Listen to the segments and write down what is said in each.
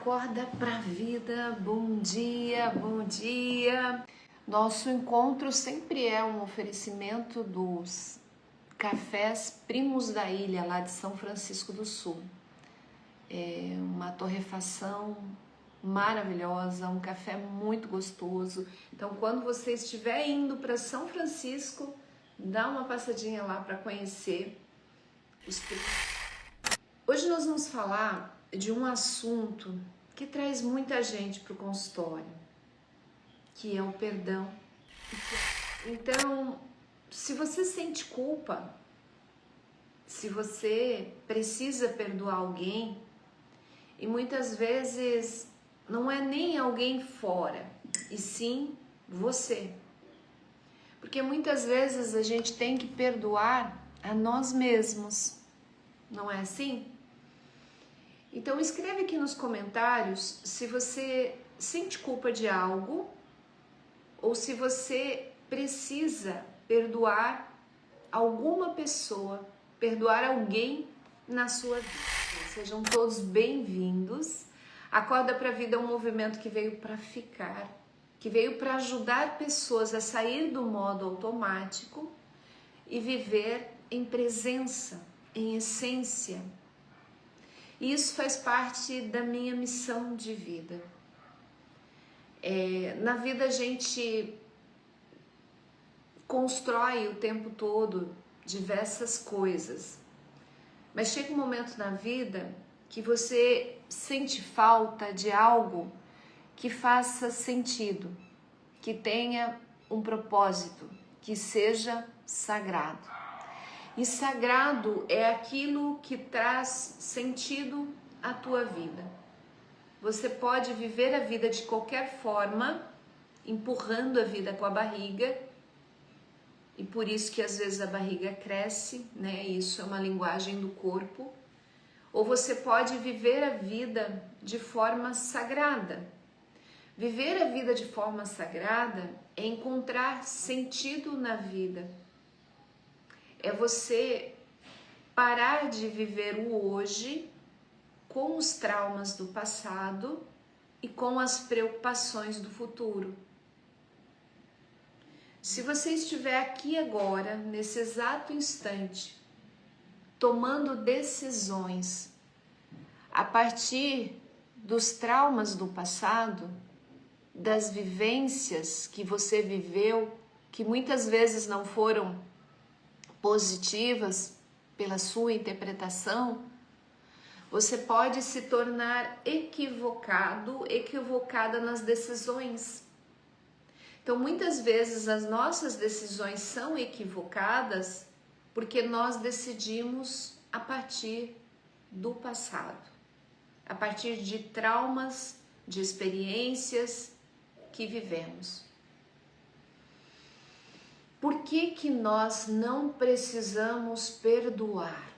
Acorda pra vida, bom dia, bom dia. Nosso encontro sempre é um oferecimento dos cafés Primos da Ilha, lá de São Francisco do Sul. É uma torrefação maravilhosa, um café muito gostoso. Então, quando você estiver indo para São Francisco, dá uma passadinha lá para conhecer os primos. Hoje nós vamos falar de um assunto que traz muita gente para o consultório, que é o perdão. Então, se você sente culpa, se você precisa perdoar alguém, e muitas vezes não é nem alguém fora, e sim você. Porque muitas vezes a gente tem que perdoar a nós mesmos, não é assim? Então escreve aqui nos comentários se você sente culpa de algo ou se você precisa perdoar alguma pessoa, perdoar alguém na sua vida. Sejam todos bem-vindos. Acorda pra Vida é um movimento que veio para ficar, que veio para ajudar pessoas a sair do modo automático e viver em presença, em essência. E isso faz parte da minha missão de vida. Na vida a gente constrói o tempo todo diversas coisas, mas chega um momento na vida que você sente falta de algo que faça sentido, que tenha um propósito, que seja sagrado. E sagrado é aquilo que traz sentido à tua vida. Você pode viver a vida de qualquer forma, empurrando a vida com a barriga, e por isso que às vezes a barriga cresce, né? Isso é uma linguagem do corpo. Ou você pode viver a vida de forma sagrada. Viver a vida de forma sagrada é encontrar sentido na vida. É você parar de viver o hoje com os traumas do passado e com as preocupações do futuro. Se você estiver aqui agora, nesse exato instante, tomando decisões a partir dos traumas do passado, das vivências que você viveu, que muitas vezes não foram positivas pela sua interpretação, você pode se tornar equivocado, equivocada nas decisões. Então, muitas vezes as nossas decisões são equivocadas porque nós decidimos a partir do passado, a partir de traumas, de experiências que vivemos. Por que nós não precisamos perdoar?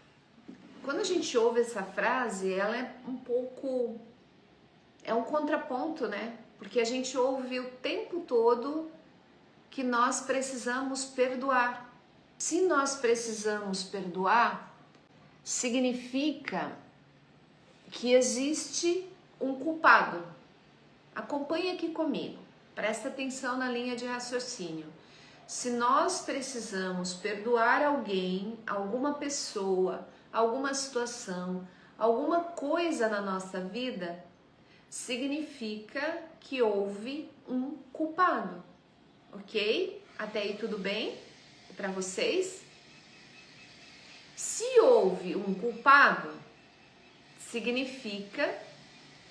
Quando a gente ouve essa frase, ela é um contraponto, né? Porque a gente ouve o tempo todo que nós precisamos perdoar. Se nós precisamos perdoar, significa que existe um culpado. Acompanhe aqui comigo, presta atenção na linha de raciocínio. Se nós precisamos perdoar alguém, alguma pessoa, alguma situação, alguma coisa na nossa vida, significa que houve um culpado, ok? Até aí tudo bem para vocês? Se houve um culpado, significa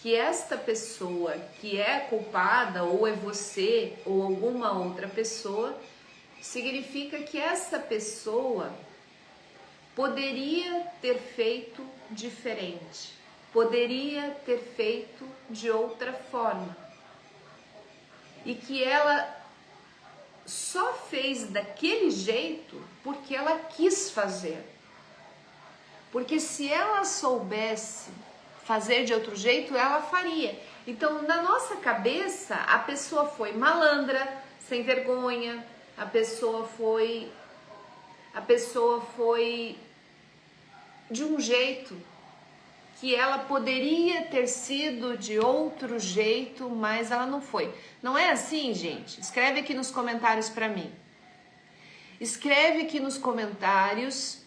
que esta pessoa que é culpada, ou é você, ou alguma outra pessoa, significa que essa pessoa poderia ter feito diferente, poderia ter feito de outra forma, e que ela só fez daquele jeito porque ela quis fazer. Porque se ela soubesse fazer de outro jeito, ela faria. Então, na nossa cabeça, a pessoa foi malandra, sem vergonha, a pessoa foi de um jeito que ela poderia ter sido de outro jeito, mas ela não foi. Não é assim, gente? Escreve aqui nos comentários para mim. Escreve aqui nos comentários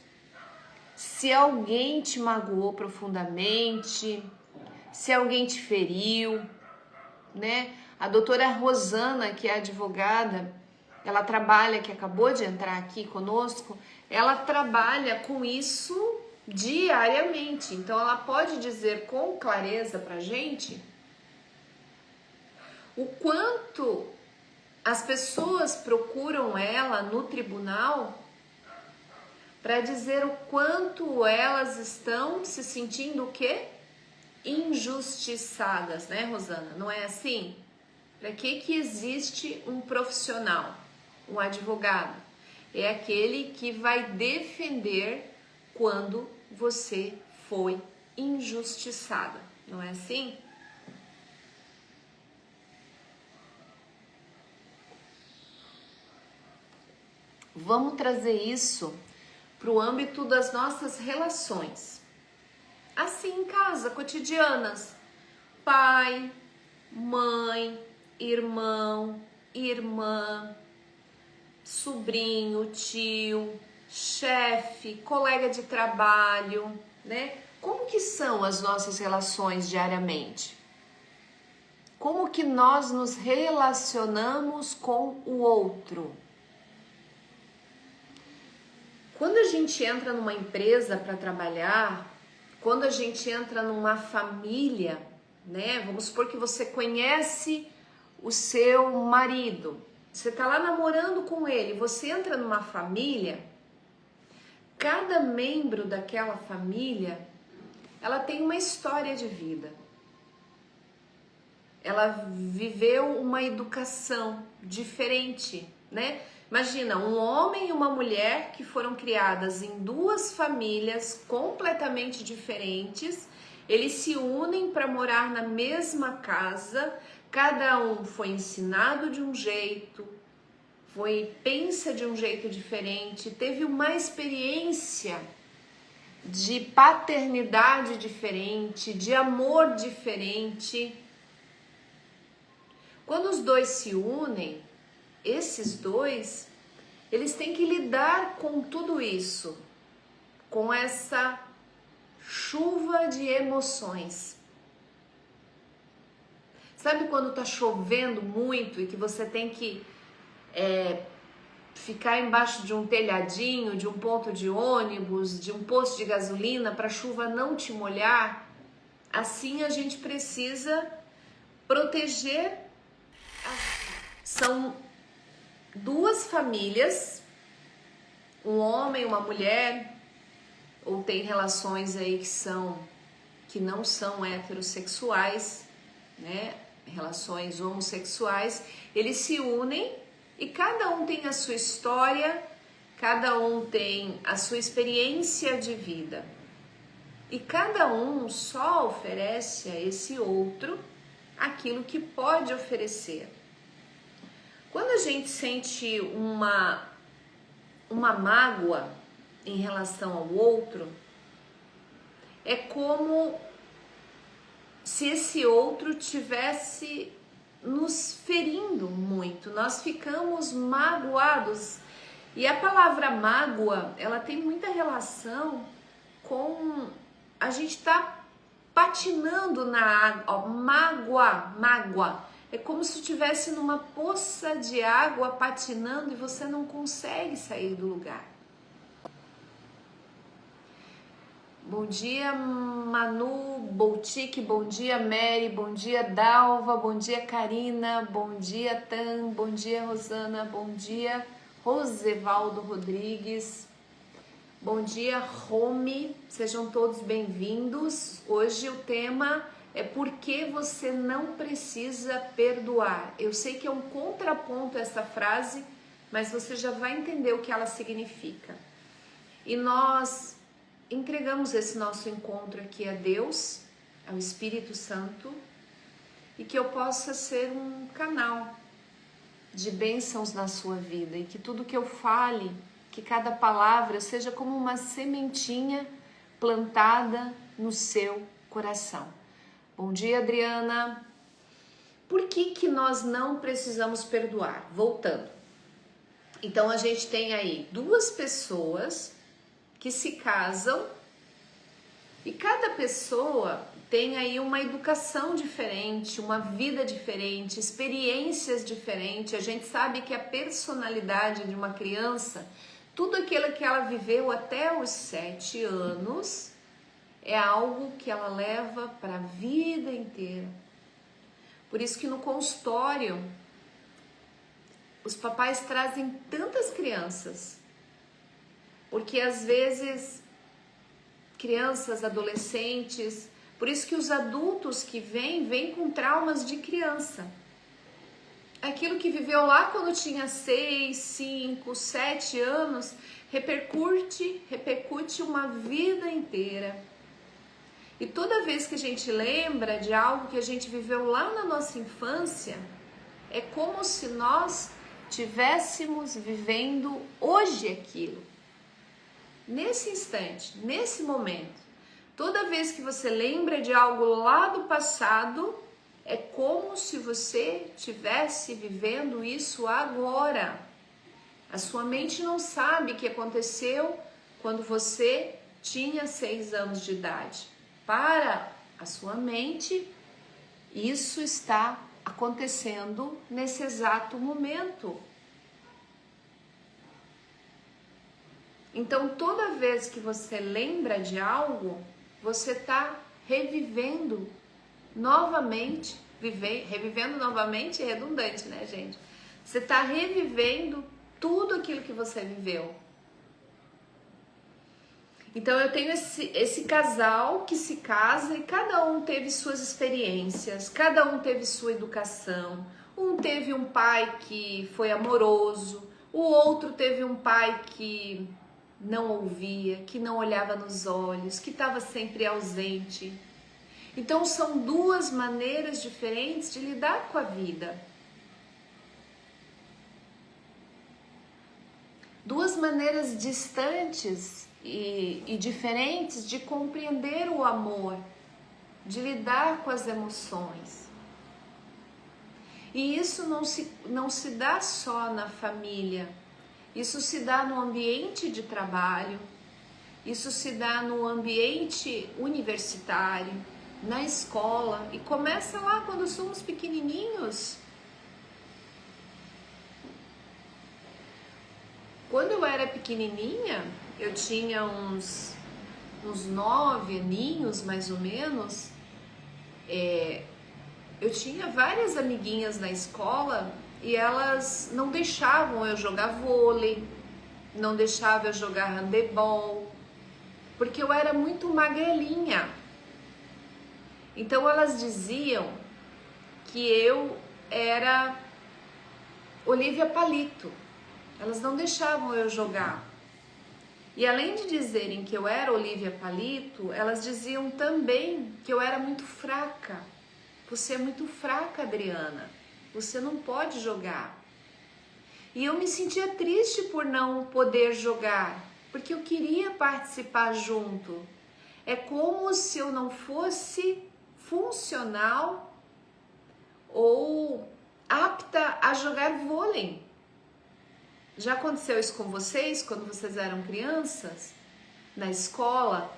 se alguém te magoou profundamente, se alguém te feriu, né? A doutora Rosana, que é advogada, ela trabalha, que acabou de entrar aqui conosco, ela trabalha com isso diariamente. Então, ela pode dizer com clareza pra gente o quanto as pessoas procuram ela no tribunal para dizer o quanto elas estão se sentindo o quê? Injustiçadas, né, Rosana? Não é assim? Para que existe um profissional, um advogado? É aquele que vai defender quando você foi injustiçada, não é assim? Vamos trazer isso para o âmbito das nossas relações. Assim, em casa, cotidianas. Pai, mãe, irmão, irmã, sobrinho, tio, chefe, colega de trabalho, né? Como que são as nossas relações diariamente? Como que nós nos relacionamos com o outro? Quando a gente entra numa empresa para trabalhar, quando a gente entra numa família, né? Vamos supor que você conhece o seu marido, você tá lá namorando com ele, você entra numa família, cada membro daquela família, ela tem uma história de vida. Ela viveu uma educação diferente, né? Imagina, um homem e uma mulher que foram criadas em duas famílias completamente diferentes, eles se unem para morar na mesma casa, cada um foi ensinado de um jeito, pensa de um jeito diferente, teve uma experiência de paternidade diferente, de amor diferente. Quando os dois se unem, esses dois, eles têm que lidar com tudo isso, com essa chuva de emoções. Sabe quando tá chovendo muito e que você tem que ficar embaixo de um telhadinho, de um ponto de ônibus, de um posto de gasolina para a chuva não te molhar? Assim a gente precisa proteger. São duas famílias, um homem e uma mulher, ou tem relações aí que não são heterossexuais, né? Relações homossexuais, eles se unem e cada um tem a sua história, cada um tem a sua experiência de vida. E cada um só oferece a esse outro aquilo que pode oferecer. Quando a gente sente uma mágoa em relação ao outro, é como se esse outro tivesse nos ferindo muito. Nós ficamos magoados. E a palavra mágoa, ela tem muita relação com a gente tá patinando na água. Ó, mágoa. É como se estivesse numa poça de água patinando e você não consegue sair do lugar. Bom dia, Manu Boltic, bom dia, Mary, bom dia, Dalva, bom dia, Karina, bom dia, Tan, bom dia, Rosana, bom dia, Rosevaldo Rodrigues, bom dia, Rome, sejam todos bem-vindos. Hoje o tema é por que você não precisa perdoar. Eu sei que é um contraponto essa frase, mas você já vai entender o que ela significa. E nós entregamos esse nosso encontro aqui a Deus, ao Espírito Santo, e que eu possa ser um canal de bênçãos na sua vida, e que tudo que eu fale, que cada palavra seja como uma sementinha plantada no seu coração. Bom dia, Adriana. Por que nós não precisamos perdoar? Voltando. Então, a gente tem aí duas pessoas que se casam e cada pessoa tem aí uma educação diferente, uma vida diferente, experiências diferentes. A gente sabe que a personalidade de uma criança, tudo aquilo que ela viveu até os 7 anos, é algo que ela leva para a vida inteira. Por isso que no consultório, os papais trazem tantas crianças, porque às vezes crianças, adolescentes, por isso que os adultos que vêm com traumas de criança. Aquilo que viveu lá quando tinha 6, 5, 7 anos, repercute uma vida inteira. E toda vez que a gente lembra de algo que a gente viveu lá na nossa infância, é como se nós estivéssemos vivendo hoje aquilo. Nesse instante, nesse momento. Toda vez que você lembra de algo lá do passado, é como se você estivesse vivendo isso agora. A sua mente não sabe o que aconteceu quando você tinha 6 anos de idade. Para a sua mente, isso está acontecendo nesse exato momento. Então, toda vez que você lembra de algo, você está revivendo novamente, revivendo novamente é redundante, né, gente? Você está revivendo tudo aquilo que você viveu. Então, eu tenho esse casal que se casa e cada um teve suas experiências, cada um teve sua educação. Um teve um pai que foi amoroso, o outro teve um pai que não ouvia, que não olhava nos olhos, que estava sempre ausente. Então são duas maneiras diferentes de lidar com a vida. Duas maneiras distantes e diferentes de compreender o amor, de lidar com as emoções. E isso não se dá só na família. Isso se dá no ambiente de trabalho, isso se dá no ambiente universitário, na escola, e começa lá quando somos pequenininhos. Quando eu era pequenininha, eu tinha uns 9 aninhos mais ou menos, eu tinha várias amiguinhas na escola e elas não deixavam eu jogar vôlei, não deixavam eu jogar handebol, porque eu era muito magrelinha. Então elas diziam que eu era Olivia Palito. Elas não deixavam eu jogar. E além de dizerem que eu era Olivia Palito, elas diziam também que eu era muito fraca. Você é muito fraca, Adriana. Você não pode jogar. E eu me sentia triste por não poder jogar, porque eu queria participar junto. É como se eu não fosse funcional ou apta a jogar vôlei. Já aconteceu isso com vocês quando vocês eram crianças? Na escola?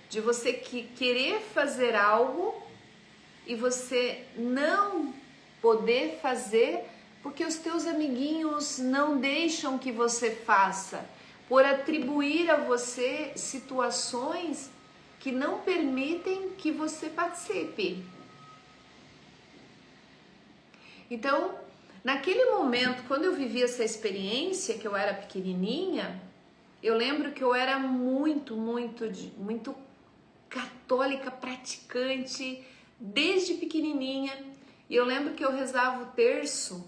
De você querer fazer algo e você não poder fazer porque os teus amiguinhos não deixam que você faça, por atribuir a você situações que não permitem que você participe. Então, naquele momento, quando eu vivi essa experiência, que eu era pequenininha, eu lembro que eu era muito católica, praticante, desde pequenininha. E eu lembro que eu rezava o terço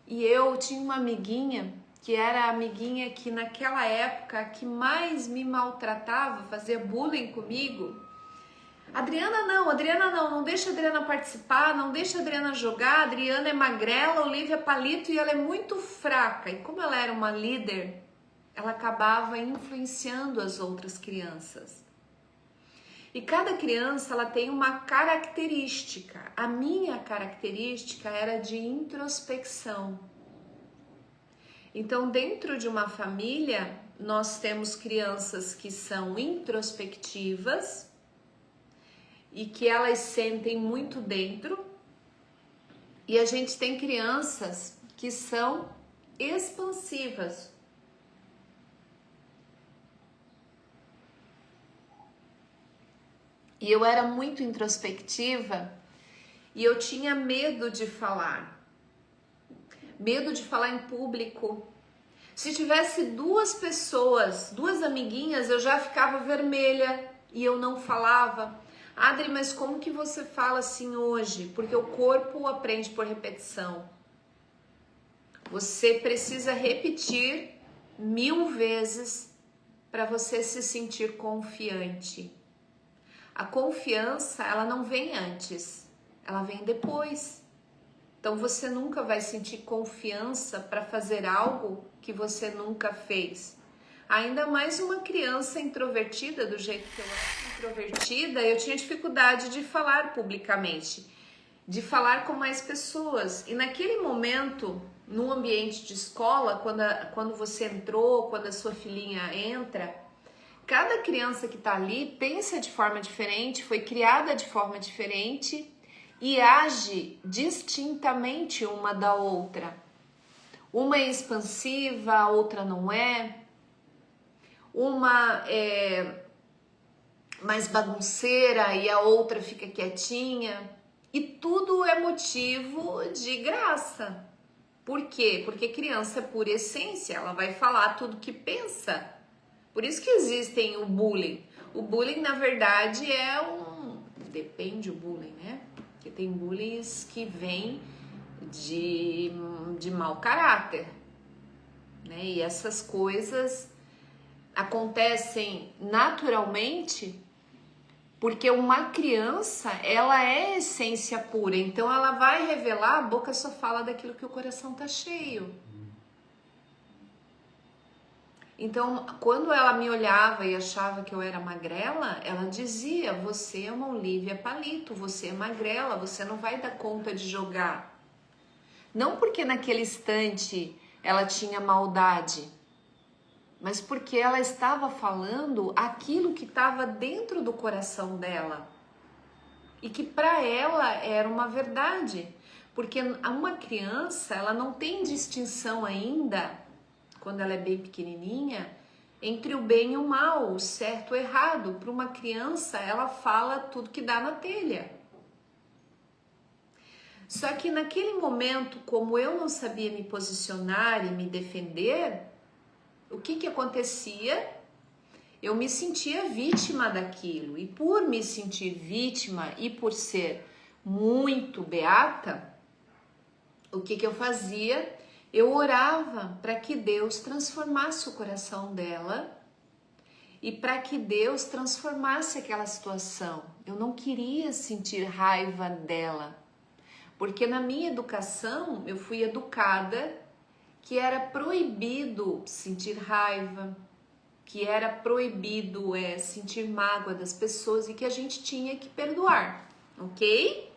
e eu tinha uma amiguinha que era a amiguinha que naquela época que mais me maltratava, fazia bullying comigo. Adriana não deixa a Adriana participar, não deixa a Adriana jogar, a Adriana é magrela, Olivia Palito e ela é muito fraca. E como ela era uma líder, ela acabava influenciando as outras crianças. E cada criança ela tem uma característica. A minha característica era de introspecção. Então, dentro de uma família, nós temos crianças que são introspectivas e que elas sentem muito dentro, e a gente tem crianças que são expansivas. E eu era muito introspectiva e eu tinha medo de falar. Medo de falar em público. Se tivesse duas pessoas, duas amiguinhas, eu já ficava vermelha e eu não falava. Adri, mas como que você fala assim hoje? Porque o corpo aprende por repetição. Você precisa repetir 1000 vezes para você se sentir confiante. A confiança, ela não vem antes, ela vem depois. Então você nunca vai sentir confiança para fazer algo que você nunca fez. Ainda mais uma criança introvertida, do jeito que eu era introvertida, eu tinha dificuldade de falar publicamente, de falar com mais pessoas. E naquele momento, no ambiente de escola, quando você entrou, quando a sua filhinha entra, cada criança que está ali pensa de forma diferente, foi criada de forma diferente e age distintamente uma da outra. Uma é expansiva, a outra não é. Uma é mais bagunceira e a outra fica quietinha. E tudo é motivo de graça. Por quê? Porque criança, por essência, ela vai falar tudo que pensa. Por isso que existem o bullying. O bullying, na verdade, depende do bullying, né? Porque tem bullying que vêm de mau caráter, né? E essas coisas acontecem naturalmente porque uma criança, ela é essência pura. Então, ela vai revelar, a boca só fala daquilo que o coração tá cheio. Então, quando ela me olhava e achava que eu era magrela, ela dizia, você é uma Olivia Palito, você é magrela, você não vai dar conta de jogar. Não porque naquele instante ela tinha maldade, mas porque ela estava falando aquilo que estava dentro do coração dela. E que para ela era uma verdade. Porque uma criança, ela não tem distinção ainda, quando ela é bem pequenininha, entre o bem e o mal, o certo e o errado. Para uma criança, ela fala tudo que dá na telha. Só que naquele momento, como eu não sabia me posicionar e me defender, o que acontecia? Eu me sentia vítima daquilo. E por me sentir vítima e por ser muito beata, o que eu fazia? Eu orava para que Deus transformasse o coração dela e para que Deus transformasse aquela situação. Eu não queria sentir raiva dela, porque na minha educação eu fui educada que era proibido sentir raiva, que era proibido sentir mágoa das pessoas e que a gente tinha que perdoar, ok?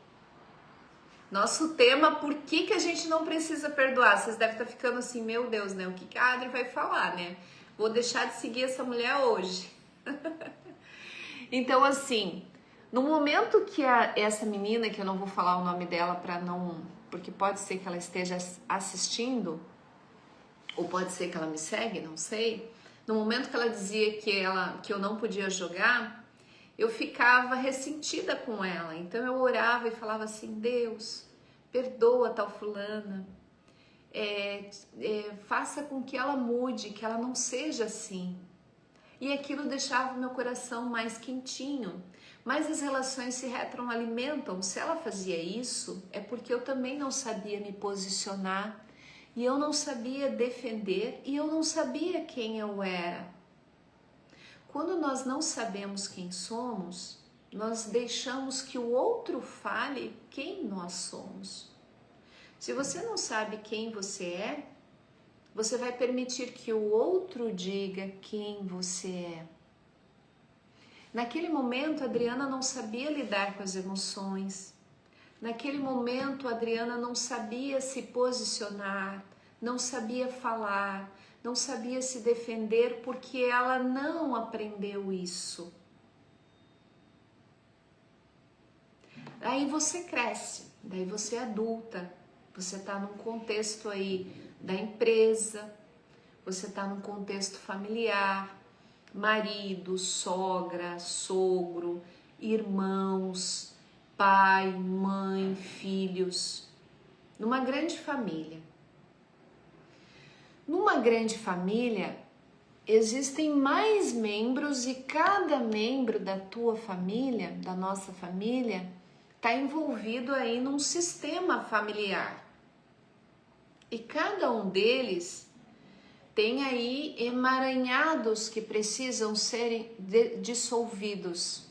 Nosso tema, por que a gente não precisa perdoar? Vocês devem estar ficando assim, meu Deus, né? O que a Adri vai falar, né? Vou deixar de seguir essa mulher hoje. Então, assim, no momento que essa menina, que eu não vou falar o nome dela para não... Porque pode ser que ela esteja assistindo, ou pode ser que ela me segue, não sei. No momento que ela dizia que eu não podia jogar, eu ficava ressentida com ela. Então eu orava e falava assim, Deus, perdoa tal fulana, faça com que ela mude, que ela não seja assim. E aquilo deixava o meu coração mais quentinho. Mas as relações se retroalimentam. Se ela fazia isso, é porque eu também não sabia me posicionar, e eu não sabia defender, e eu não sabia quem eu era. Quando nós não sabemos quem somos, nós deixamos que o outro fale quem nós somos. Se você não sabe quem você é, você vai permitir que o outro diga quem você é. Naquele momento, a Adriana não sabia lidar com as emoções. Naquele momento, a Adriana não sabia se posicionar, não sabia falar, não sabia se defender, porque ela não aprendeu isso. Aí você cresce, daí você é adulta, você está num contexto aí da empresa, você está num contexto familiar, marido, sogra, sogro, irmãos, pai, mãe, filhos, numa grande família. Numa grande família, existem mais membros e cada membro da tua família, da nossa família, está envolvido aí num sistema familiar. E cada um deles tem aí emaranhados que precisam serem dissolvidos.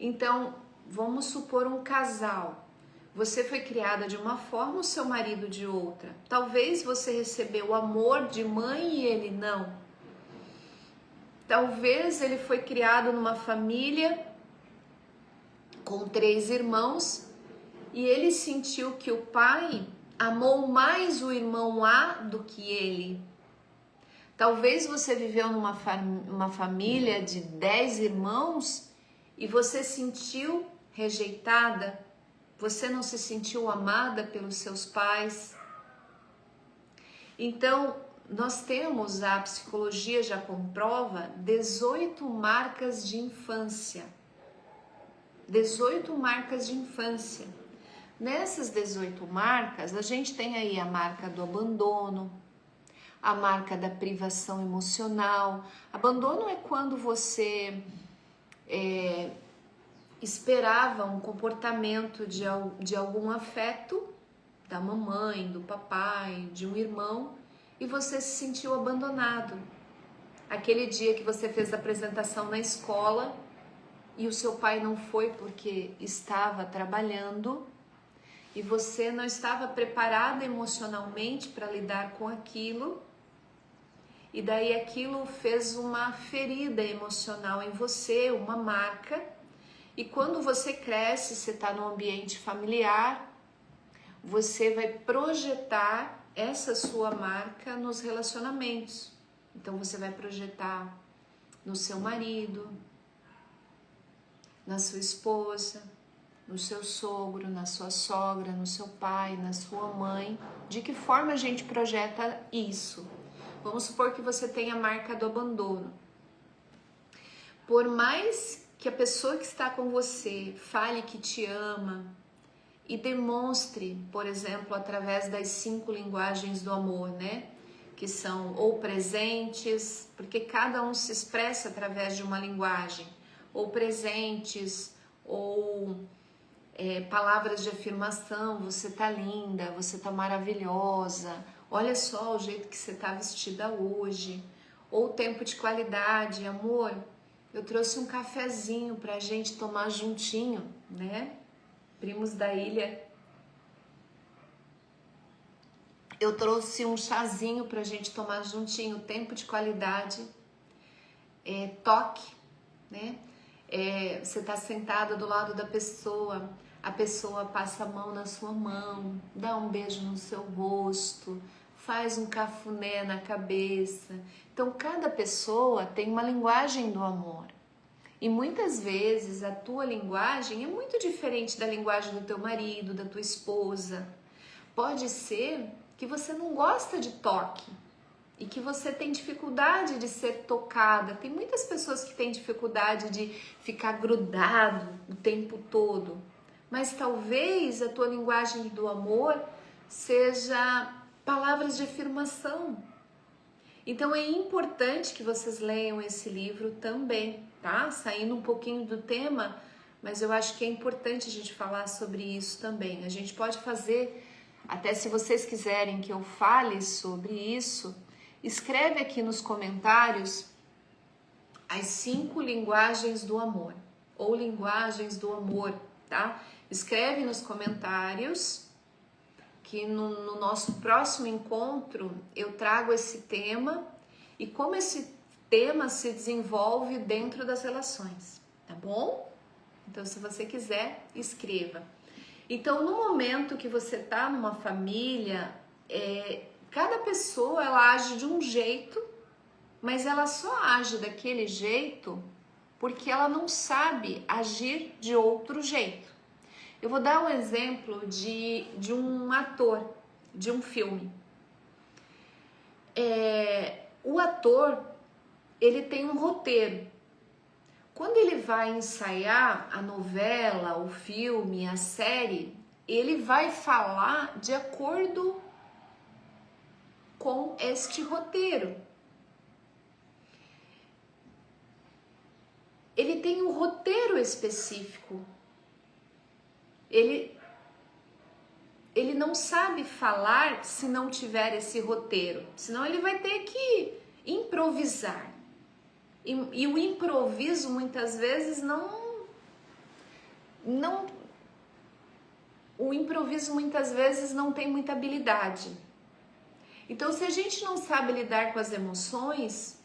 Então, vamos supor um casal. Você foi criada de uma forma, o seu marido de outra. Talvez você recebeu o amor de mãe e ele não. Talvez ele foi criado numa família com 3 irmãos e ele sentiu que o pai amou mais o irmão A do que ele. Talvez você viveu numa família de 10 irmãos e você sentiu rejeitada, você não se sentiu amada pelos seus pais. Então, nós temos, a psicologia já comprova, 18 marcas de infância. 18 marcas de infância. Nessas 18 marcas, a gente tem aí a marca do abandono, a marca da privação emocional. Abandono é quando você esperava um comportamento de algum afeto, da mamãe, do papai, de um irmão, e você se sentiu abandonado. Aquele dia que você fez a apresentação na escola e o seu pai não foi porque estava trabalhando e você não estava preparada emocionalmente para lidar com aquilo, e daí aquilo fez uma ferida emocional em você, uma marca, e quando você cresce, você está no ambiente familiar, você vai projetar essa sua marca nos relacionamentos. Então você vai projetar no seu marido, na sua esposa, no seu sogro, na sua sogra, no seu pai, na sua mãe. De que forma a gente projeta isso? Vamos supor que você tenha a marca do abandono. Por mais que a pessoa que está com você fale que te ama e demonstre, por exemplo, através das 5 linguagens do amor, né? Que são ou presentes, porque cada um se expressa através de uma linguagem, ou presentes, ou palavras de afirmação, você tá linda, você tá maravilhosa, olha só o jeito que você tá vestida hoje, ou tempo de qualidade, amor, eu trouxe um cafezinho pra gente tomar juntinho, né? Primos da ilha. Eu trouxe um chazinho pra gente tomar juntinho, tempo de qualidade, toque, né? Você tá sentada do lado da pessoa, a pessoa passa a mão na sua mão, dá um beijo no seu rosto, faz um cafuné na cabeça. Então, cada pessoa tem uma linguagem do amor. E muitas vezes a tua linguagem é muito diferente da linguagem do teu marido, da tua esposa. Pode ser que você não gosta de toque e que você tem dificuldade de ser tocada. Tem muitas pessoas que têm dificuldade de ficar grudado o tempo todo. Mas talvez a tua linguagem do amor seja palavras de afirmação. Então é importante que vocês leiam esse livro também, tá? Saindo um pouquinho do tema, mas eu acho que é importante a gente falar sobre isso também. A gente pode fazer, até se vocês quiserem que eu fale sobre isso, escreve aqui nos comentários as 5 linguagens do amor, ou linguagens do amor, tá? Escreve nos comentários que no nosso próximo encontro eu trago esse tema, e como esse tema se desenvolve dentro das relações, tá bom? Então, se você quiser, escreva. Então, no momento que você tá numa família, cada pessoa ela age de um jeito, mas ela só age daquele jeito porque ela não sabe agir de outro jeito. Eu vou dar um exemplo de um ator, de um filme. O ator, ele tem um roteiro. Quando ele vai ensaiar a novela, o filme, a série, ele vai falar de acordo com este roteiro. Ele tem um roteiro específico. Ele não sabe falar se não tiver esse roteiro, senão ele vai ter que improvisar. E o improviso muitas vezes o improviso muitas vezes não tem muita habilidade. Então, se a gente não sabe lidar com as emoções,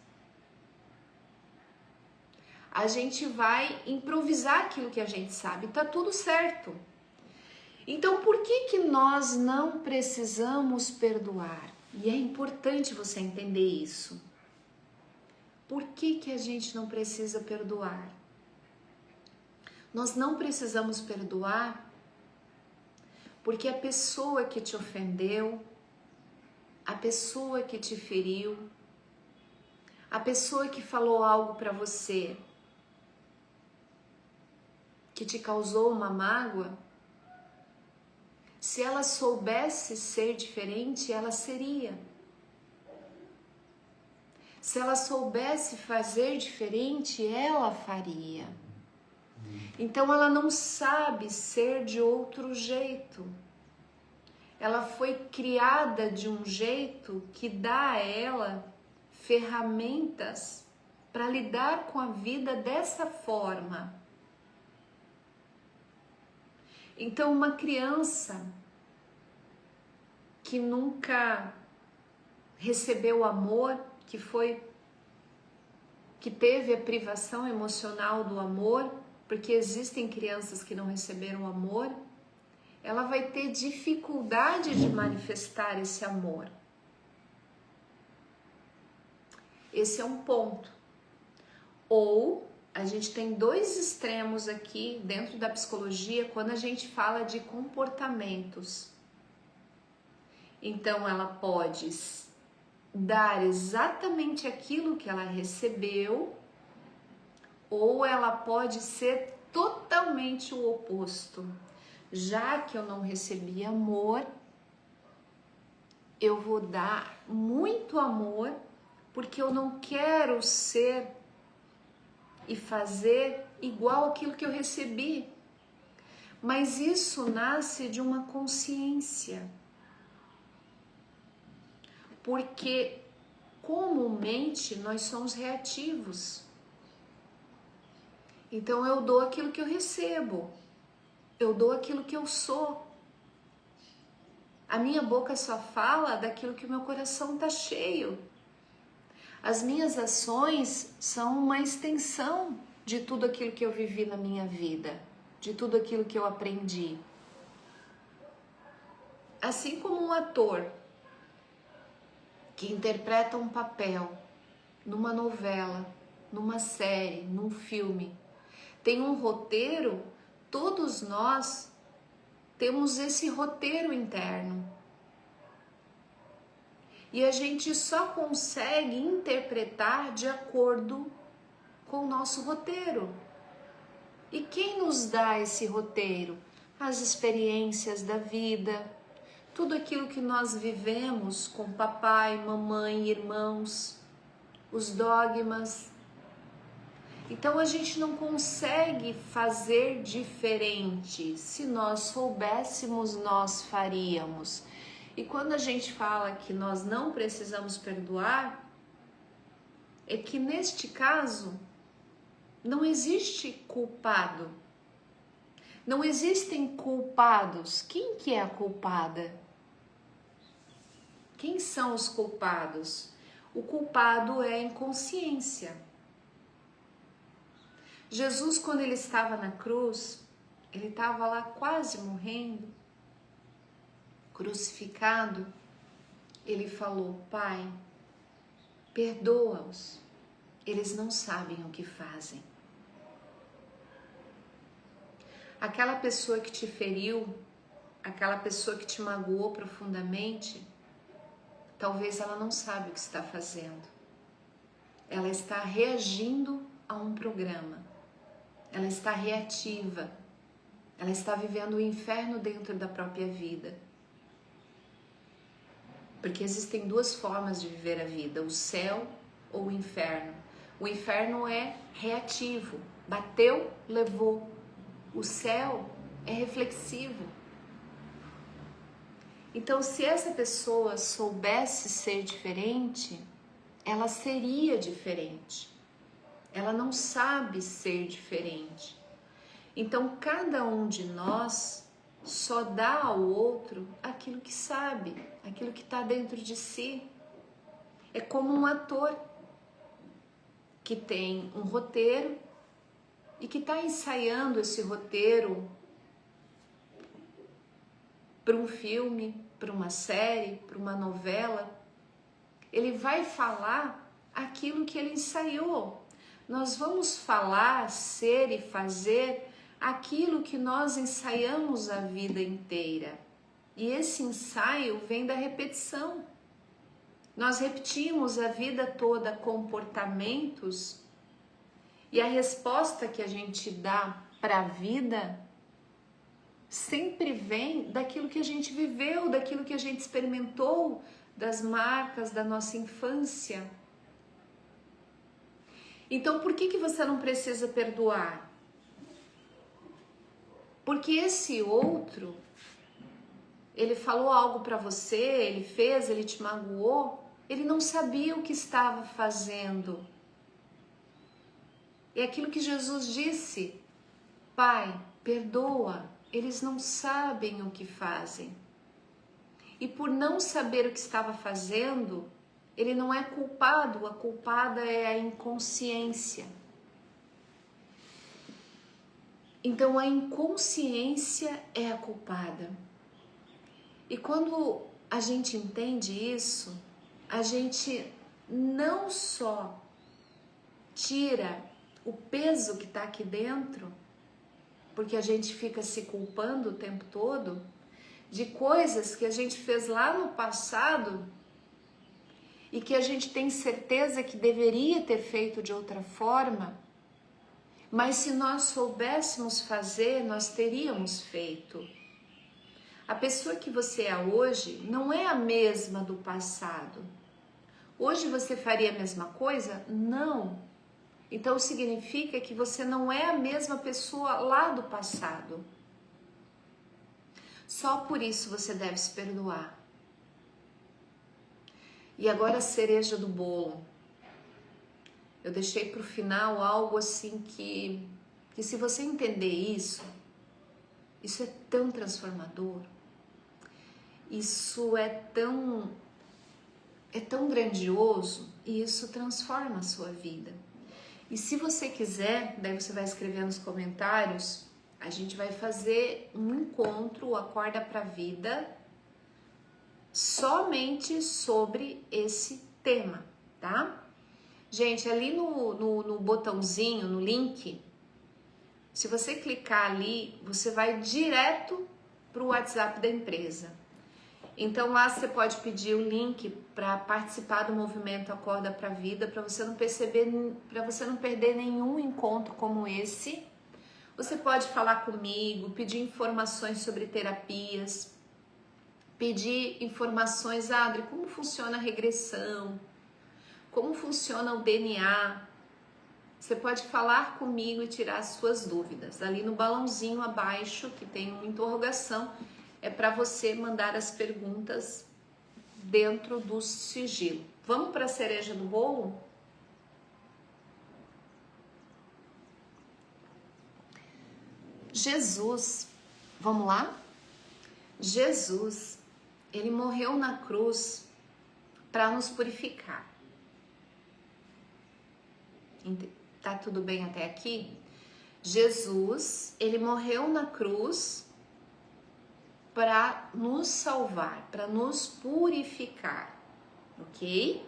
a gente vai improvisar aquilo que a gente sabe, tá tudo certo. Então, por que nós não precisamos perdoar? E é importante você entender isso. Por que a gente não precisa perdoar? Nós não precisamos perdoar porque a pessoa que te ofendeu, a pessoa que te feriu, a pessoa que falou algo para você que te causou uma mágoa, se ela soubesse ser diferente, ela seria. Se ela soubesse fazer diferente, ela faria. Então ela não sabe ser de outro jeito. Ela foi criada de um jeito que dá a ela ferramentas para lidar com a vida dessa forma. Então uma criança que nunca recebeu amor, que teve a privação emocional do amor, porque existem crianças que não receberam amor, ela vai ter dificuldade de manifestar esse amor. Esse é um ponto. Ou a gente tem dois extremos aqui dentro da psicologia quando a gente fala de comportamentos. Então ela pode dar exatamente aquilo que ela recebeu, ou ela pode ser totalmente o oposto. Já que eu não recebi amor, eu vou dar muito amor, porque eu não quero ser e fazer igual aquilo que eu recebi. Mas isso nasce de uma consciência. Porque comumente nós somos reativos. Então eu dou aquilo que eu recebo. Eu dou aquilo que eu sou. A minha boca só fala daquilo que o meu coração está cheio. As minhas ações são uma extensão de tudo aquilo que eu vivi na minha vida, de tudo aquilo que eu aprendi. Assim como um ator que interpreta um papel numa novela, numa série, num filme, tem um roteiro, todos nós temos esse roteiro interno. E a gente só consegue interpretar de acordo com o nosso roteiro. E quem nos dá esse roteiro? As experiências da vida, tudo aquilo que nós vivemos com papai, mamãe, irmãos, os dogmas. Então a gente não consegue fazer diferente. Se nós soubéssemos, nós faríamos. E quando a gente fala que nós não precisamos perdoar, é que neste caso não existe culpado. Não existem culpados. Quem que é a culpada? Quem são os culpados? O culpado é a inconsciência. Jesus, quando ele estava na cruz, ele estava lá quase morrendo, crucificado, ele falou: Pai, perdoa-os, eles não sabem o que fazem. Aquela pessoa que te feriu, aquela pessoa que te magoou profundamente, talvez ela não sabe o que está fazendo. Ela está reagindo a um programa. Ela está reativa. Ela está vivendo o inferno dentro da própria vida. Porque existem duas formas de viver a vida, o céu ou o inferno. O inferno é reativo, bateu, levou. O céu é reflexivo. Então, se essa pessoa soubesse ser diferente, ela seria diferente. Ela não sabe ser diferente. Então, cada um de nós só dá ao outro aquilo que sabe, aquilo que está dentro de si. É como um ator que tem um roteiro e que está ensaiando esse roteiro para um filme, para uma série, para uma novela. Ele vai falar aquilo que ele ensaiou. Nós vamos falar, ser e fazer aquilo que nós ensaiamos a vida inteira. E esse ensaio vem da repetição. Nós repetimos a vida toda comportamentos e a resposta que a gente dá para a vida sempre vem daquilo que a gente viveu, daquilo que a gente experimentou, das marcas da nossa infância. Então, por que você não precisa perdoar? Porque esse outro, ele falou algo para você, ele fez, ele te magoou, ele não sabia o que estava fazendo. É aquilo que Jesus disse: Pai, perdoa, eles não sabem o que fazem. E por não saber o que estava fazendo, ele não é culpado, a culpada é a inconsciência. Então a inconsciência é a culpada. E quando a gente entende isso, a gente não só tira o peso que está aqui dentro, porque a gente fica se culpando o tempo todo de coisas que a gente fez lá no passado e que a gente tem certeza que deveria ter feito de outra forma, mas se nós soubéssemos fazer, nós teríamos feito. A pessoa que você é hoje não é a mesma do passado. Hoje você faria a mesma coisa? Não. Então significa que você não é a mesma pessoa lá do passado. Só por isso você deve se perdoar. E agora a cereja do bolo. Eu deixei para o final algo assim que se você entender isso é tão transformador. Isso é tão grandioso e isso transforma a sua vida. E se você quiser, daí você vai escrever nos comentários, a gente vai fazer um encontro, o Acorda pra Vida, somente sobre esse tema, tá? Gente, ali no botãozinho, no link, se você clicar ali, você vai direto para o WhatsApp da empresa. Então lá você pode pedir o link para participar do movimento Acorda pra Vida, para você não perder nenhum encontro como esse. Você pode falar comigo, pedir informações sobre terapias, pedir informações, Adri, como funciona a regressão, como funciona o DNA. Você pode falar comigo e tirar as suas dúvidas. Ali no balãozinho abaixo, que tem uma interrogação, é para você mandar as perguntas dentro do sigilo. Vamos para a cereja do bolo? Jesus, vamos lá? Jesus, ele morreu na cruz para nos purificar. Tá tudo bem até aqui? Jesus, ele morreu na cruz para nos salvar, para nos purificar, ok?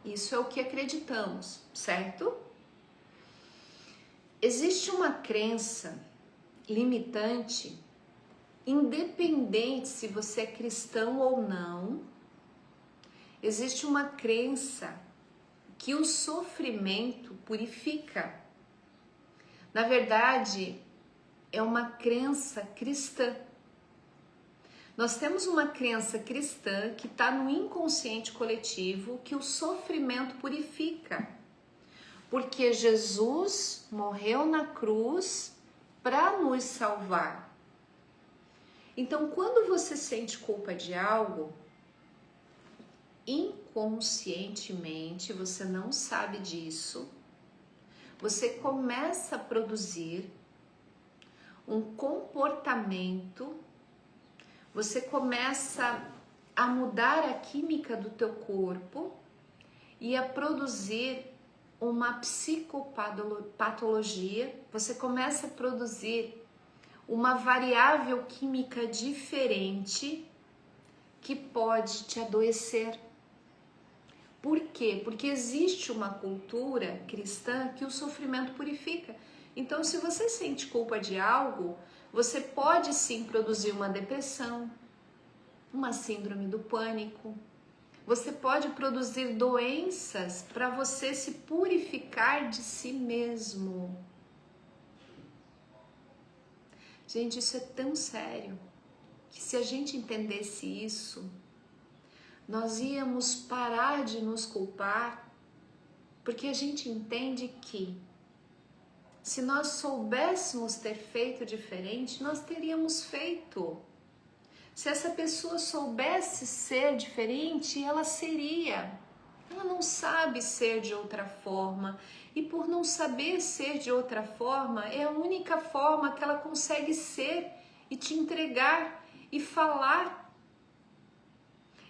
Isso é o que acreditamos, certo? Existe uma crença limitante, independente se você é cristão ou não, existe uma crença que o sofrimento purifica. Na verdade, é uma crença cristã. Nós temos uma crença cristã que está no inconsciente coletivo que o sofrimento purifica. Porque Jesus morreu na cruz para nos salvar. Então, quando você sente culpa de algo, inconscientemente, você não sabe disso, você começa a produzir um comportamento, você começa a mudar a química do teu corpo e a produzir uma psicopatologia, você começa a produzir uma variável química diferente que pode te adoecer. Por quê? Porque existe uma cultura cristã que o sofrimento purifica. Então, se você sente culpa de algo, você pode sim produzir uma depressão, uma síndrome do pânico. Você pode produzir doenças para você se purificar de si mesmo. Gente, isso é tão sério que se a gente entendesse isso, nós íamos parar de nos culpar, porque a gente entende que se nós soubéssemos ter feito diferente, nós teríamos feito. Se essa pessoa soubesse ser diferente, ela seria. Ela não sabe ser de outra forma. E por não saber ser de outra forma, é a única forma que ela consegue ser e te entregar e falar.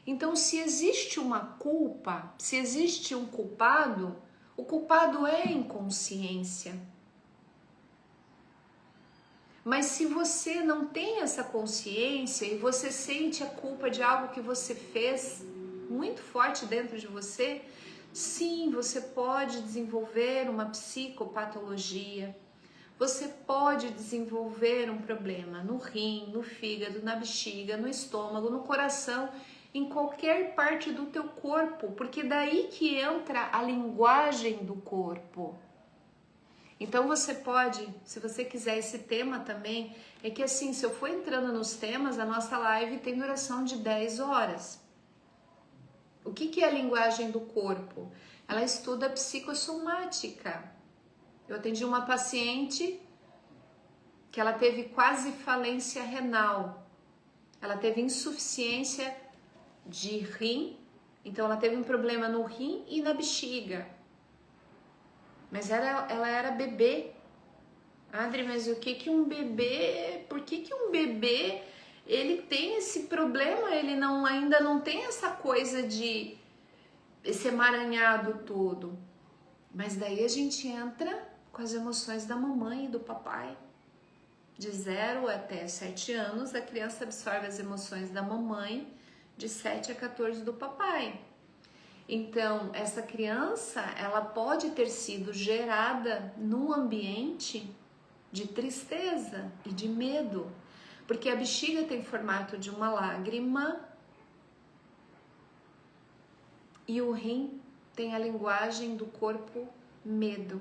Então, se existe uma culpa, se existe um culpado, o culpado é a inconsciência. Mas se você não tem essa consciência e você sente a culpa de algo que você fez muito forte dentro de você, sim, você pode desenvolver uma psicopatologia. Você pode desenvolver um problema no rim, no fígado, na bexiga, no estômago, no coração, em qualquer parte do teu corpo, porque daí que entra a linguagem do corpo. Então você pode, se você quiser esse tema também, é que assim, se eu for entrando nos temas, a nossa live tem duração de 10 horas. O que é a linguagem do corpo? Ela estuda psicossomática. Eu atendi uma paciente que ela teve quase falência renal. Ela teve insuficiência de rim, então ela teve um problema no rim e na bexiga. Mas ela era bebê. Adri, mas o que um bebê... Por que um bebê, ele tem esse problema? Ele ainda não tem essa coisa de esse emaranhado todo. Mas daí a gente entra com as emoções da mamãe e do papai. De 0 até 7 anos, a criança absorve as emoções da mamãe, de 7 a 14 do papai. Então, essa criança, ela pode ter sido gerada num ambiente de tristeza e de medo, porque a bexiga tem formato de uma lágrima e o rim tem a linguagem do corpo medo.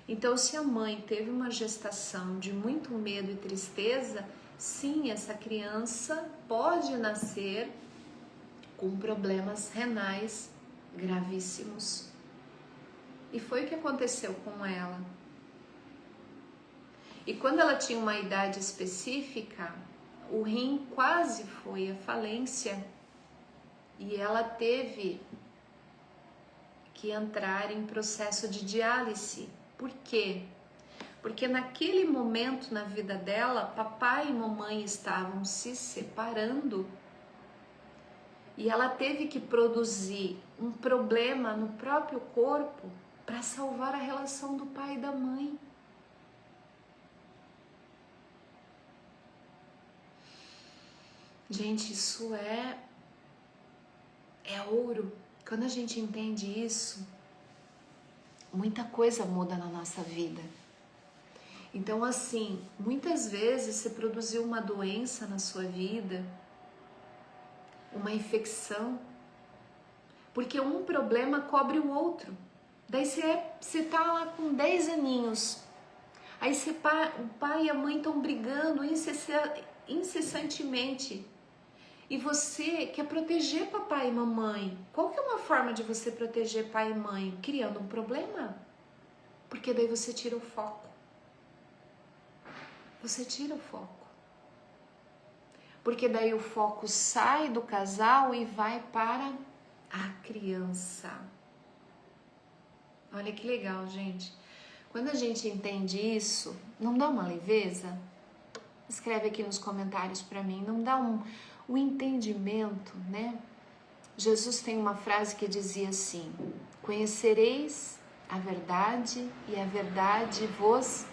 Então, se a mãe teve uma gestação de muito medo e tristeza, sim, essa criança pode nascer com problemas renais gravíssimos. E foi o que aconteceu com ela. E quando ela tinha uma idade específica, o rim quase foi à falência e ela teve que entrar em processo de diálise. Por quê? Porque naquele momento na vida dela, papai e mamãe estavam se separando e ela teve que produzir um problema no próprio corpo para salvar a relação do pai e da mãe. Gente, isso é ouro. Quando a gente entende isso, muita coisa muda na nossa vida. Então, assim, muitas vezes você produziu uma doença na sua vida, uma infecção, porque um problema cobre o outro. Daí você tá lá com 10 aninhos, aí o pai e a mãe estão brigando incessantemente, e você quer proteger papai e mamãe. Qual que é uma forma de você proteger pai e mãe? Criando um problema, porque daí você tira o foco. Você tira o foco. Porque daí o foco sai do casal e vai para a criança. Olha que legal, gente. Quando a gente entende isso, não dá uma leveza? Escreve aqui nos comentários para mim. Não dá um entendimento, né? Jesus tem uma frase que dizia assim: conhecereis a verdade e a verdade vos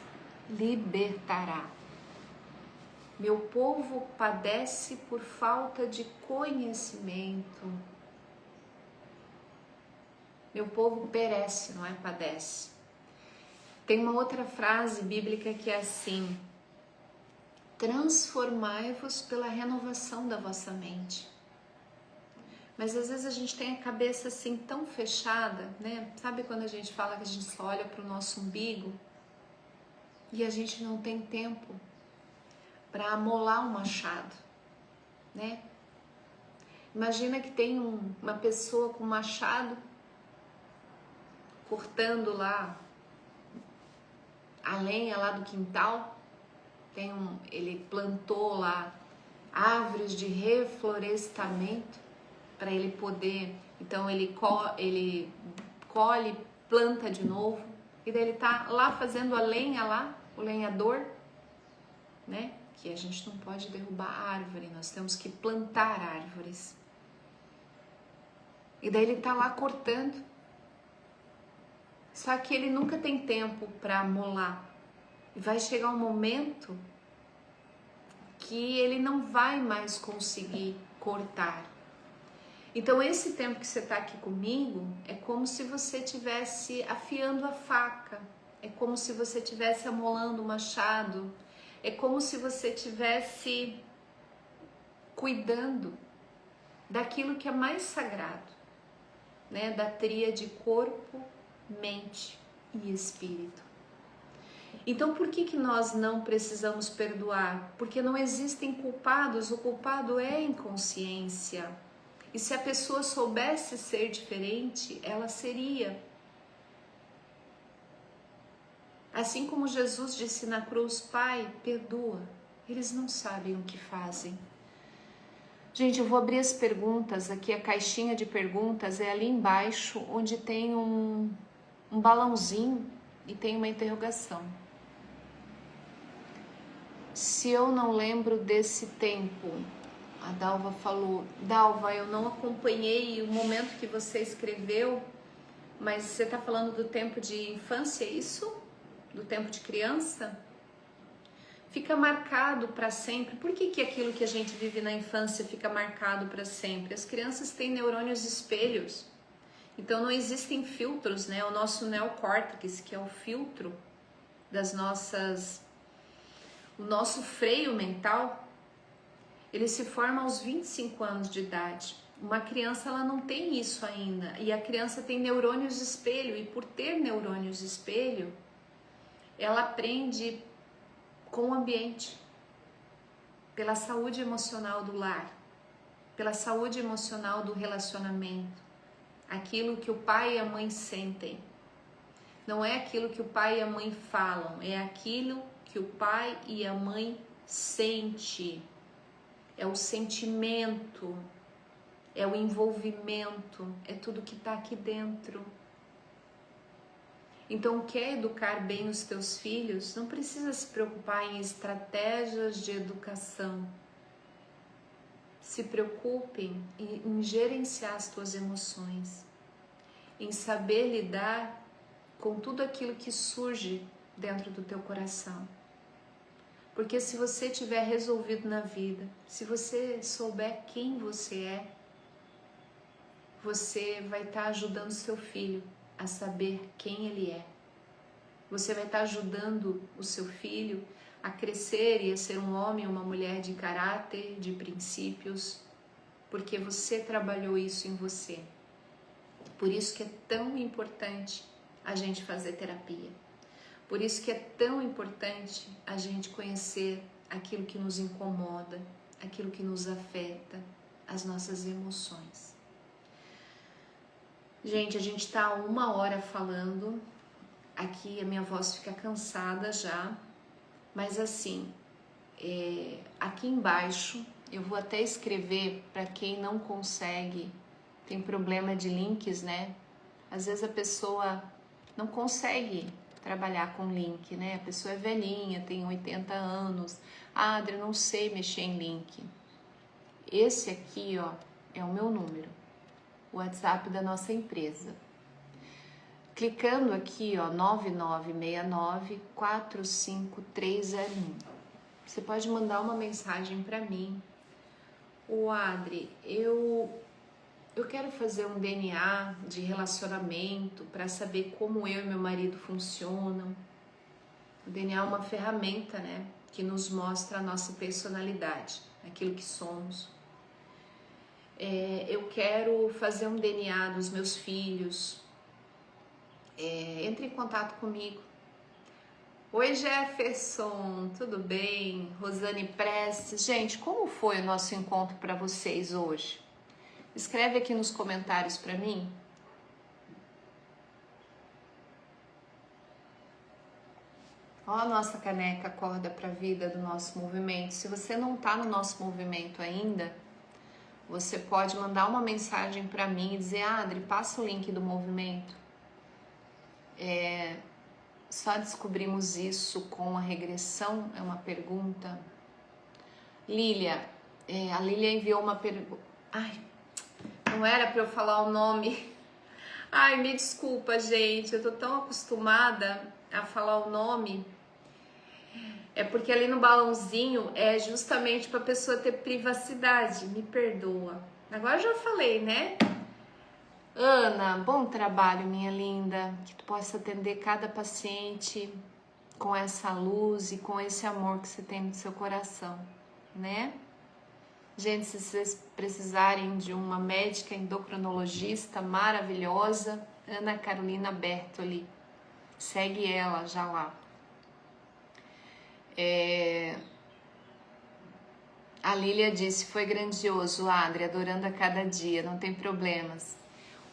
libertará. Meu povo padece por falta de conhecimento. Meu povo perece, não é padece. Tem uma outra frase bíblica que é assim: transformai-vos pela renovação da vossa mente. Mas às vezes a gente tem a cabeça assim tão fechada, né? Sabe quando a gente fala que a gente só olha para o nosso umbigo e a gente não tem tempo para amolar um machado, né? Imagina que tem uma pessoa com um machado cortando lá a lenha lá do quintal. Ele plantou lá árvores de reflorestamento para ele poder, então ele colhe, planta de novo, e daí ele tá lá fazendo a lenha lá, o lenhador, né? Que a gente não pode derrubar a árvore, nós temos que plantar árvores. E daí ele tá lá cortando. Só que ele nunca tem tempo para molar. E vai chegar um momento que ele não vai mais conseguir cortar. Então esse tempo que você está aqui comigo é como se você estivesse afiando a faca, é como se você estivesse amolando o machado, é como se você estivesse cuidando daquilo que é mais sagrado, né? Da tríade corpo, mente e espírito. Então por que nós não precisamos perdoar? Porque não existem culpados, o culpado é a inconsciência. E se a pessoa soubesse ser diferente, ela seria. Assim como Jesus disse na cruz: Pai, perdoa, eles não sabem o que fazem. Gente, eu vou abrir as perguntas aqui, a caixinha de perguntas é ali embaixo, onde tem um balãozinho e tem uma interrogação. Se eu não lembro desse tempo, a Dalva falou: Dalva, eu não acompanhei o momento que você escreveu, mas você está falando do tempo de infância, é isso? Do tempo de criança? Fica marcado para sempre. Por que aquilo que a gente vive na infância fica marcado para sempre? As crianças têm neurônios espelhos, então não existem filtros, né? O nosso neocórtex, que é o filtro das nossas... O nosso freio mental, ele se forma aos 25 anos de idade. Uma criança, ela não tem isso ainda. E a criança tem neurônios espelho. E por ter neurônios espelho, ela aprende com o ambiente. Pela saúde emocional do lar. Pela saúde emocional do relacionamento. Aquilo que o pai e a mãe sentem. Não é aquilo que o pai e a mãe falam. É aquilo que o pai e a mãe sentem. É o sentimento, é o envolvimento, é tudo que está aqui dentro. Então, quer educar bem os teus filhos? Não precisa se preocupar em estratégias de educação. Se preocupem em gerenciar as tuas emoções, em saber lidar com tudo aquilo que surge dentro do teu coração. Porque se você tiver resolvido na vida, se você souber quem você é, você vai estar ajudando seu filho a saber quem ele é. Você vai estar ajudando o seu filho a crescer e a ser um homem ou uma mulher de caráter, de princípios, porque você trabalhou isso em você. Por isso que é tão importante a gente fazer terapia. Por isso que é tão importante a gente conhecer aquilo que nos incomoda, aquilo que nos afeta, as nossas emoções. Gente, a gente tá 1 hora falando, aqui a minha voz fica cansada já, mas assim, aqui embaixo eu vou até escrever para quem não consegue, tem problema de links, né? Às vezes a pessoa não consegue trabalhar com link, né? A pessoa é velhinha, tem 80 anos. Ah, Adri, eu não sei mexer em link. Esse aqui, ó, é o meu número, o WhatsApp da nossa empresa. Clicando aqui, ó, 9969-45301. Você pode mandar uma mensagem para mim. Ô Adri, eu quero fazer um DNA de relacionamento para saber como eu e meu marido funcionam. O DNA é uma ferramenta, né, que nos mostra a nossa personalidade, aquilo que somos. Eu quero fazer um DNA dos meus filhos. Entre em contato comigo. Oi Jefferson, tudo bem? Rosane Prestes. Gente, como foi o nosso encontro para vocês hoje? Escreve aqui nos comentários para mim. Ó a nossa caneca Acorda para a Vida do nosso movimento. Se você não está no nosso movimento ainda, você pode mandar uma mensagem para mim e dizer: Adri, passa o link do movimento. Só descobrimos isso com a regressão? É uma pergunta. Lília, a Lília enviou uma pergunta. Ai, não era para eu falar o nome. Ai, me desculpa, gente. Eu tô tão acostumada a falar o nome. É porque ali no balãozinho é justamente para a pessoa ter privacidade. Me perdoa. Agora eu já falei, né? Ana, bom trabalho, minha linda, que tu possa atender cada paciente com essa luz e com esse amor que você tem no seu coração, né? Gente, se vocês precisarem de uma médica endocrinologista maravilhosa, Ana Carolina Bertoli, segue ela já lá. A Lília disse, foi grandioso, Adri, adorando a cada dia, não tem problemas.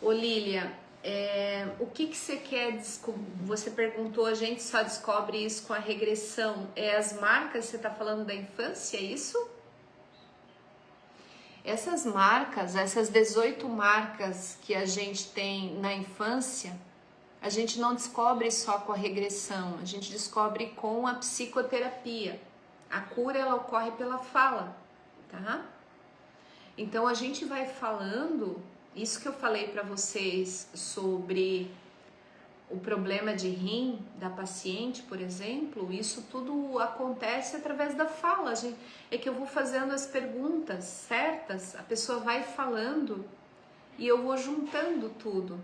Ô Lília, o que você quer descobrir? Você perguntou, a gente só descobre isso com a regressão. As marcas, você está falando da infância, é isso? Essas marcas, essas 18 marcas que a gente tem na infância, a gente não descobre só com a regressão, a gente descobre com a psicoterapia. A cura, ela ocorre pela fala, tá? Então, a gente vai falando... Isso que eu falei para vocês sobre o problema de rim da paciente, por exemplo, isso tudo acontece através da fala. É que eu vou fazendo as perguntas certas, a pessoa vai falando e eu vou juntando tudo.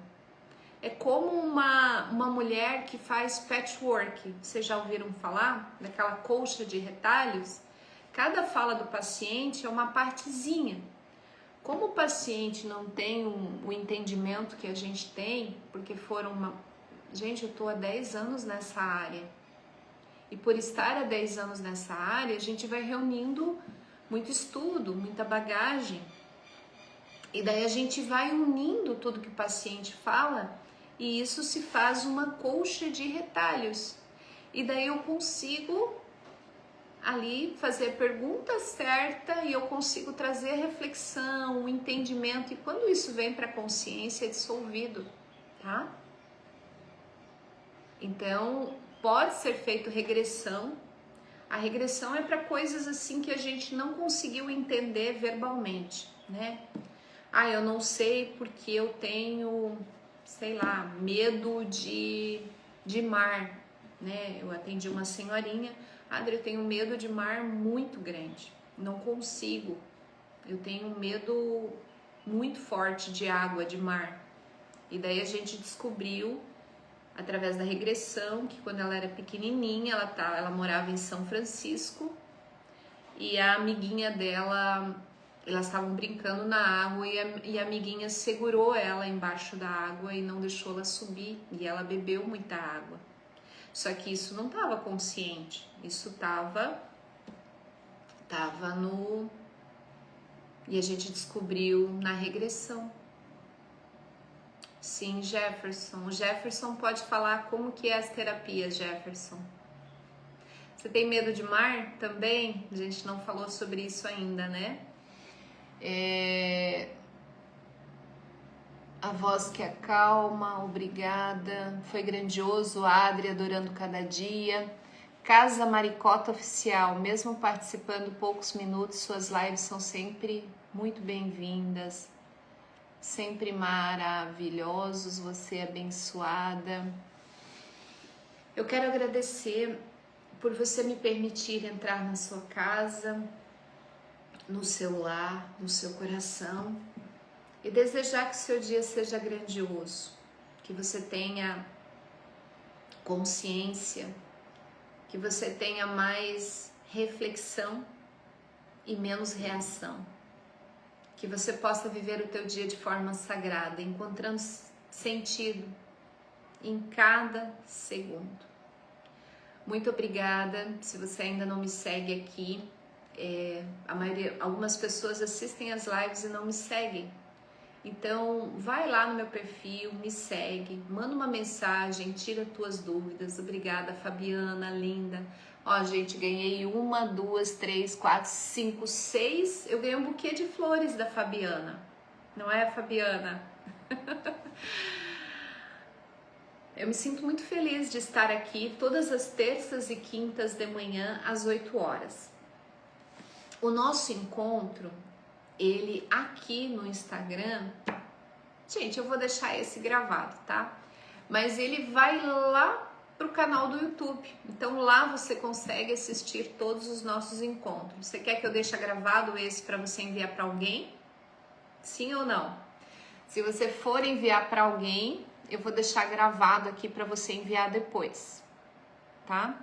É como uma mulher que faz patchwork. Vocês já ouviram falar daquela colcha de retalhos? Cada fala do paciente é uma partezinha. Como o paciente não tem o entendimento que a gente tem, porque Gente, eu tô há 10 anos nessa área. E por estar há 10 anos nessa área, a gente vai reunindo muito estudo, muita bagagem. E daí a gente vai unindo tudo que o paciente fala e isso se faz uma colcha de retalhos. E daí eu consigo... ali fazer a pergunta certa e eu consigo trazer a reflexão, o entendimento, e quando isso vem para a consciência é dissolvido, tá? Então, pode ser feito regressão. A regressão é para coisas assim que a gente não conseguiu entender verbalmente, né? Eu não sei porque eu tenho sei lá, medo de mar, né? Eu atendi uma senhorinha, Adri, eu tenho medo de mar muito grande, não consigo, eu tenho medo muito forte de água, de mar. E daí a gente descobriu, através da regressão, que quando ela era pequenininha, ela morava em São Francisco, e a amiguinha dela, elas estavam brincando na água e a amiguinha segurou ela embaixo da água e não deixou ela subir, e ela bebeu muita água. Só que isso não estava consciente, isso estava no... E a gente descobriu na regressão. Sim, Jefferson. O Jefferson pode falar como que é as terapias, Jefferson. Você tem medo de mar também? A gente não falou sobre isso ainda, né? A voz que acalma, obrigada. Foi grandioso, Adri, adorando cada dia. Casa Maricota Oficial, mesmo participando poucos minutos, suas lives são sempre muito bem-vindas. Sempre maravilhosos, você é abençoada. Eu quero agradecer por você me permitir entrar na sua casa, no seu lar, no seu coração e desejar que seu dia seja grandioso, que você tenha consciência, que você tenha mais reflexão e menos reação, que você possa viver o teu dia de forma sagrada, encontrando sentido em cada segundo. Muito obrigada. Se você ainda não me segue aqui, algumas pessoas assistem as lives e não me seguem. Então, vai lá no meu perfil, me segue, manda uma mensagem, tira tuas dúvidas. Obrigada, Fabiana, linda. Ó, gente, ganhei 1, 2, 3, 4, 5, 6. Eu ganhei um buquê de flores da Fabiana. Não é, Fabiana? Eu me sinto muito feliz de estar aqui todas as terças e quintas de manhã às 8 horas. O nosso encontro, ele aqui no Instagram, gente, eu vou deixar esse gravado, tá? Mas ele vai lá pro canal do YouTube. Então lá você consegue assistir todos os nossos encontros. Você quer que eu deixe gravado esse para você enviar para alguém? Sim ou não? Se você for enviar para alguém, eu vou deixar gravado aqui para você enviar depois, tá?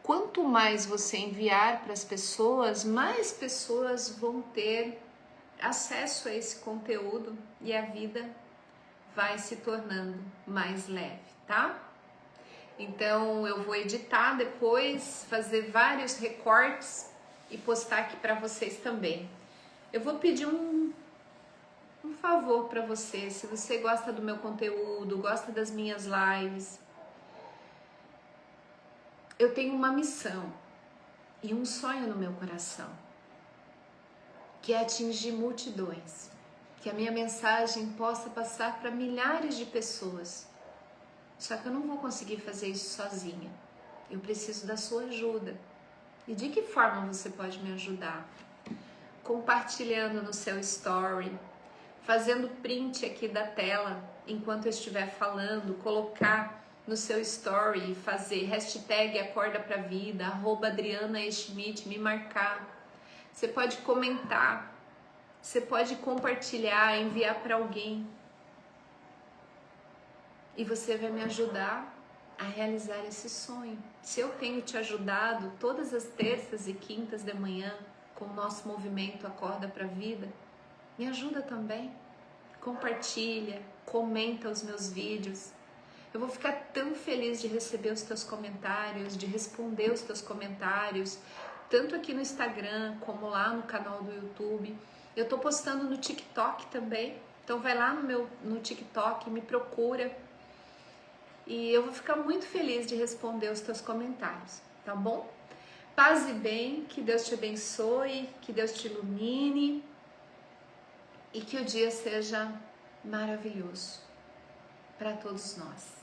Quanto mais você enviar para as pessoas, mais pessoas vão ter acesso a esse conteúdo e a vida vai se tornando mais leve, tá? Então eu vou editar depois, fazer vários recortes e postar aqui para vocês também. Eu vou pedir um favor para você, se você gosta do meu conteúdo, gosta das minhas lives, eu tenho uma missão e um sonho no meu coração, que é atingir multidões, que a minha mensagem possa passar para milhares de pessoas. Só que eu não vou conseguir fazer isso sozinha, eu preciso da sua ajuda. E de que forma você pode me ajudar? Compartilhando no seu story, fazendo print aqui da tela enquanto eu estiver falando, colocar no seu story, fazer hashtag Acorda Pra Vida, @AdrianaEschmidt, me marcar. Você pode comentar, você pode compartilhar, enviar para alguém. E você vai me ajudar a realizar esse sonho. Se eu tenho te ajudado todas as terças e quintas de manhã com o nosso movimento Acorda Pra Vida, me ajuda também. Compartilha, comenta os meus vídeos. Eu vou ficar tão feliz de receber os teus comentários, de responder os teus comentários, tanto aqui no Instagram como lá no canal do YouTube. Eu tô postando no TikTok também, então vai lá no TikTok, me procura. E eu vou ficar muito feliz de responder os teus comentários, tá bom? Paz e bem, que Deus te abençoe, que Deus te ilumine e que o dia seja maravilhoso para todos nós.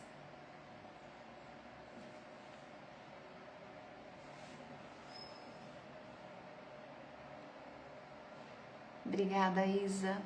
Obrigada, Isa.